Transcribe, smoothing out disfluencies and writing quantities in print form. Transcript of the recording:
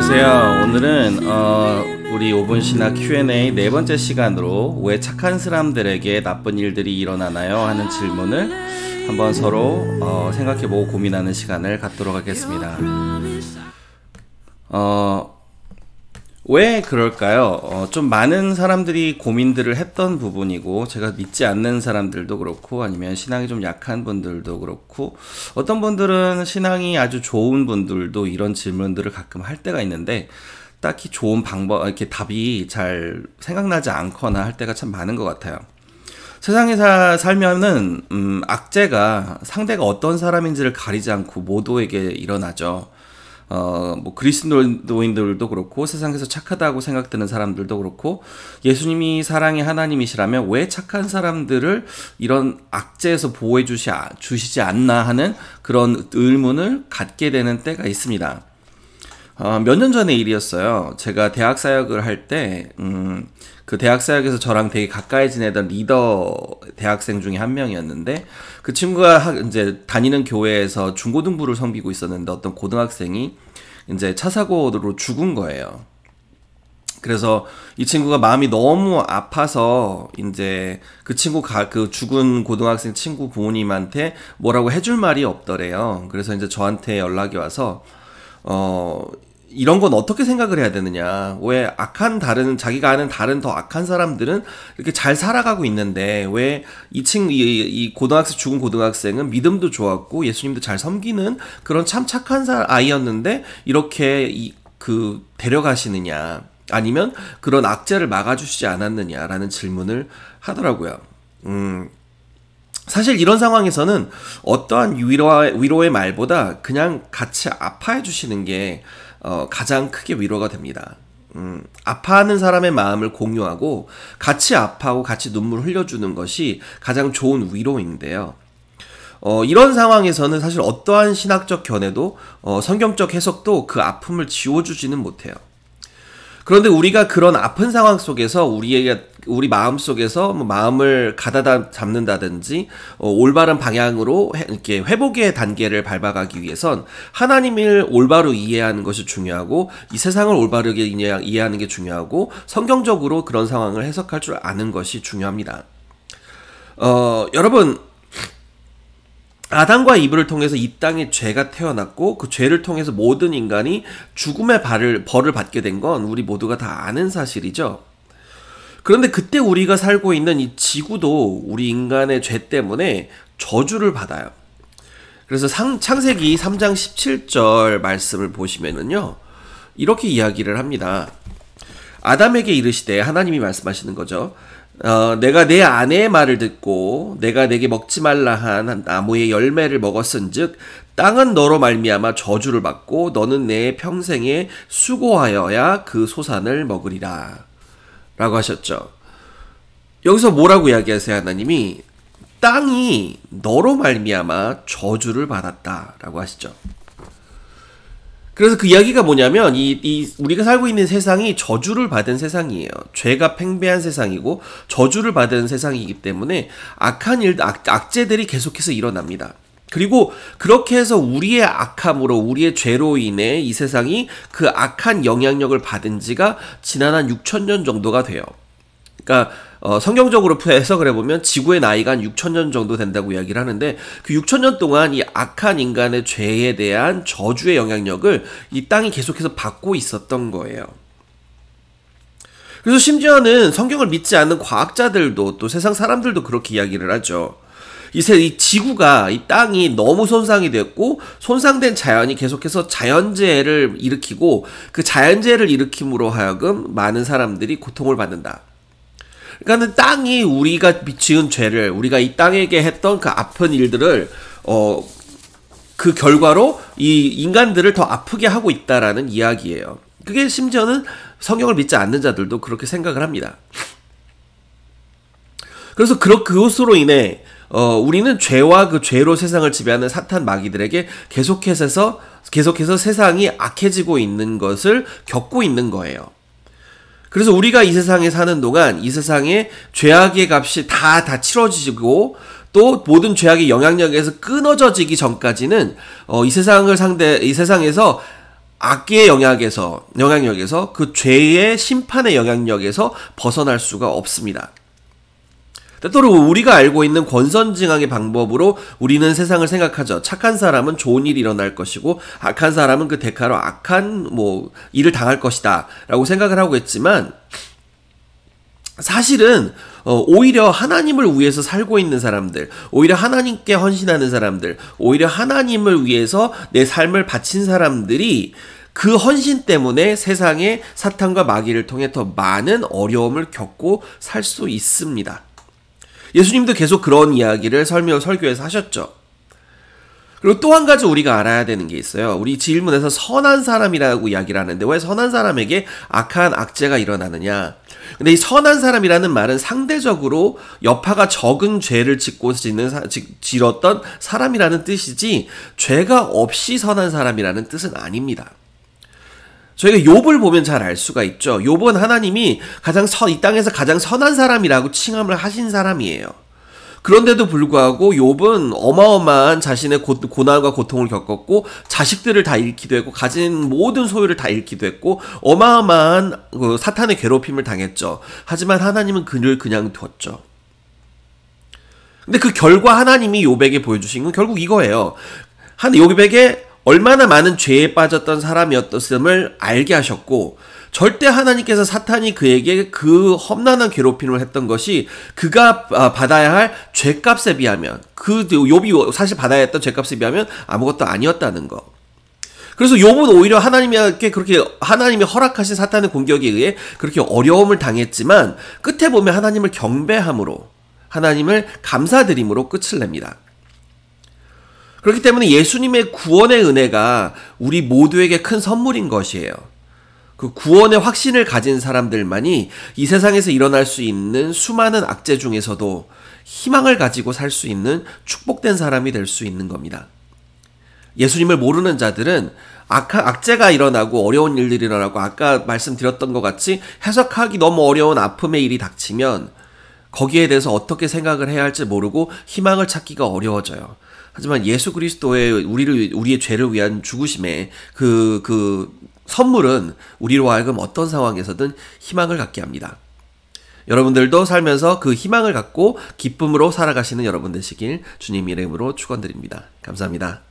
안녕하세요. 오늘은 우리 5분 신학 Q&A 네 번째 시간으로 왜 착한 사람들에게 나쁜 일들이 일어나나요? 하는 질문을 한번 서로 생각해보고 고민하는 시간을 갖도록 하겠습니다. 왜 그럴까요? 좀 많은 사람들이 고민들을 했던 부분이고, 제가 믿지 않는 사람들도 그렇고, 아니면 신앙이 좀 약한 분들도 그렇고, 어떤 분들은 신앙이 아주 좋은 분들도 이런 질문들을 가끔 할 때가 있는데, 딱히 좋은 방법, 이렇게 답이 잘 생각나지 않거나 할 때가 참 많은 것 같아요. 세상에 살면은, 악재가 상대가 어떤 사람인지를 가리지 않고 모두에게 일어나죠. 그리스도인들도 그렇고, 세상에서 착하다고 생각되는 사람들도 그렇고, 예수님이 사랑의 하나님이시라면 왜 착한 사람들을 이런 악재에서 보호해 주시지 않나 하는 그런 의문을 갖게 되는 때가 있습니다. 몇 년 전의 일이었어요. 제가 대학 사역을 할 때, 그 대학 사역에서 저랑 되게 가까이 지내던 리더 대학생 중에 한 명이었는데, 그 친구가 이제 다니는 교회에서 중고등부를 섬기고 있었는데, 어떤 고등학생이 이제 차 사고로 죽은 거예요. 그래서 이 친구가 마음이 너무 아파서 이제 그 죽은 고등학생 친구 부모님한테 뭐라고 해줄 말이 없더래요. 그래서 이제 저한테 연락이 와서 이런 건 어떻게 생각을 해야 되느냐. 왜 자기가 아는 다른 더 악한 사람들은 이렇게 잘 살아가고 있는데, 왜 이 죽은 고등학생은 믿음도 좋았고, 예수님도 잘 섬기는 그런 참 착한 아이였는데, 이렇게 데려가시느냐. 아니면 그런 악재를 막아주시지 않았느냐라는 질문을 하더라고요. 사실 이런 상황에서는 어떠한 위로의 말보다 그냥 같이 아파해 주시는 게 가장 크게 위로가 됩니다. 아파하는 사람의 마음을 공유하고 같이 아파하고 같이 눈물 흘려주는 것이 가장 좋은 위로인데요. 이런 상황에서는 사실 어떠한 신학적 견해도 성경적 해석도 그 아픔을 지워주지는 못해요. 그런데 우리가 그런 아픈 상황 속에서 우리 마음 속에서 마음을 가다다 잡는다든지 올바른 방향으로 이렇게 회복의 단계를 밟아가기 위해선 하나님을 올바로 이해하는 것이 중요하고, 이 세상을 올바르게 이해하는 게 중요하고, 성경적으로 그런 상황을 해석할 줄 아는 것이 중요합니다. 여러분, 아담과 이브를 통해서 이 땅에 죄가 태어났고, 그 죄를 통해서 모든 인간이 죽음의 벌을 받게 된 건 우리 모두가 다 아는 사실이죠. 그런데 그때 우리가 살고 있는 이 지구도 우리 인간의 죄 때문에 저주를 받아요. 그래서 창세기 3장 17절 말씀을 보시면은요, 이렇게 이야기를 합니다. 아담에게 이르시되, 하나님이 말씀하시는 거죠. 내가 내 아내의 말을 듣고 내가 내게 먹지 말라 한 나무의 열매를 먹었은즉 땅은 너로 말미암아 저주를 받고 너는 내 평생에 수고하여야 그 소산을 먹으리라 라고 하셨죠. 여기서 뭐라고 이야기하세요? 하나님이 땅이 너로 말미암아 저주를 받았다 라고 하시죠. 그래서 그 이야기가 뭐냐면, 우리가 살고 있는 세상이 저주를 받은 세상이에요. 죄가 팽배한 세상이고, 저주를 받은 세상이기 때문에 악재들이 계속해서 일어납니다. 그리고 그렇게 해서 우리의 악함으로, 우리의 죄로 인해 이 세상이 그 악한 영향력을 받은 지가 지난 한 6,000년 정도가 돼요. 그러니까 성경적으로 해석을 해보면 지구의 나이가 한 6,000년 정도 된다고 이야기를 하는데, 그 6,000년 동안 이 악한 인간의 죄에 대한 저주의 영향력을 이 땅이 계속해서 받고 있었던 거예요. 그래서 심지어는 성경을 믿지 않는 과학자들도, 또 세상 사람들도 그렇게 이야기를 하죠. 이 지구가, 이 땅이 너무 손상이 됐고, 손상된 자연이 계속해서 자연재해를 일으키고, 그 자연재해를 일으킴으로 하여금 많은 사람들이 고통을 받는다. 그러니까는 땅이 우리가 지은 죄를, 우리가 이 땅에게 했던 그 아픈 일들을 그 결과로 이 인간들을 더 아프게 하고 있다라는 이야기예요. 그게 심지어는 성경을 믿지 않는 자들도 그렇게 생각을 합니다. 그래서 그것으로 인해 우리는 죄와 그 죄로 세상을 지배하는 사탄 마귀들에게 계속해서 세상이 악해지고 있는 것을 겪고 있는 거예요. 그래서 우리가 이 세상에 사는 동안 이 세상의 죄악의 값이 다 치러지고, 또 모든 죄악의 영향력에서 끊어져지기 전까지는 이 세상에서 악기의 영향력에서 그 죄의 심판의 영향력에서 벗어날 수가 없습니다. 때때로 우리가 알고 있는 권선징악의 방법으로 우리는 세상을 생각하죠. 착한 사람은 좋은 일이 일어날 것이고 악한 사람은 그 대가로 악한 일을 당할 것이다 라고 생각을 하고 있지만, 사실은 오히려 하나님을 위해서 살고 있는 사람들, 오히려 하나님께 헌신하는 사람들, 오히려 하나님을 위해서 내 삶을 바친 사람들이 그 헌신 때문에 세상에 사탄과 마귀를 통해 더 많은 어려움을 겪고 살 수 있습니다. 예수님도 계속 그런 이야기를 설교에서 하셨죠. 그리고 또 한 가지 우리가 알아야 되는 게 있어요. 우리 질문에서 선한 사람이라고 이야기를 하는데 왜 선한 사람에게 악한 악재가 일어나느냐. 근데 이 선한 사람이라는 말은 상대적으로 여파가 적은 죄를 짓고 지었던 사람이라는 뜻이지 죄가 없이 선한 사람이라는 뜻은 아닙니다. 저희가 욥을 보면 잘 알 수가 있죠. 욥은 하나님이 이 땅에서 가장 선한 사람이라고 칭함을 하신 사람이에요. 그런데도 불구하고 욥은 어마어마한 자신의 고난과 고통을 겪었고, 자식들을 다 잃기도 했고, 가진 모든 소유를 다 잃기도 했고, 어마어마한 사탄의 괴롭힘을 당했죠. 하지만 하나님은 그를 그냥 뒀죠. 근데 그 결과 하나님이 욥에게 보여주신 건 결국 이거예요. 욥에게 얼마나 많은 죄에 빠졌던 사람이었음을 알게 하셨고, 절대 하나님께서 사탄이 그에게 그 험난한 괴롭힘을 했던 것이 그가 받아야 할 죄값에 비하면, 욥이 사실 받아야 했던 죄값에 비하면 아무것도 아니었다는 거. 그래서 욥은 오히려 하나님이 허락하신 사탄의 공격에 의해 그렇게 어려움을 당했지만 끝에 보면 하나님을 경배함으로, 하나님을 감사드림으로 끝을 냅니다. 그렇기 때문에 예수님의 구원의 은혜가 우리 모두에게 큰 선물인 것이에요. 그 구원의 확신을 가진 사람들만이 이 세상에서 일어날 수 있는 수많은 악재 중에서도 희망을 가지고 살 수 있는 축복된 사람이 될 수 있는 겁니다. 예수님을 모르는 자들은 악재가 일어나고 어려운 일들이 일어나고 아까 말씀드렸던 것 같이 해석하기 너무 어려운 아픔의 일이 닥치면 거기에 대해서 어떻게 생각을 해야 할지 모르고 희망을 찾기가 어려워져요. 하지만 예수 그리스도의 우리의 죄를 위한 죽으심의 그 선물은 우리로 하여금 어떤 상황에서든 희망을 갖게 합니다. 여러분들도 살면서 그 희망을 갖고 기쁨으로 살아가시는 여러분 되시길 주님 이름으로 축원드립니다. 감사합니다.